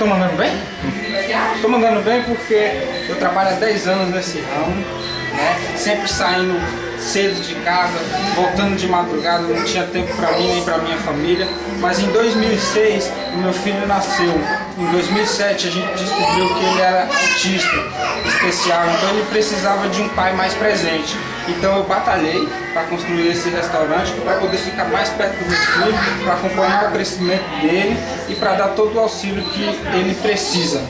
tô mandando bem? Tô mandando bem porque eu trabalho há 10 anos nesse ramo, né? Sempre saindo cedo de casa, voltando de madrugada, não tinha tempo para mim nem para minha família. Mas em 2006 o meu filho nasceu. Em 2007 a gente descobriu que ele era autista especial, então ele precisava de um pai mais presente. Então eu batalhei para construir esse restaurante para poder ficar mais perto do meu filho, para acompanhar o crescimento dele e para dar todo o auxílio que ele precisa.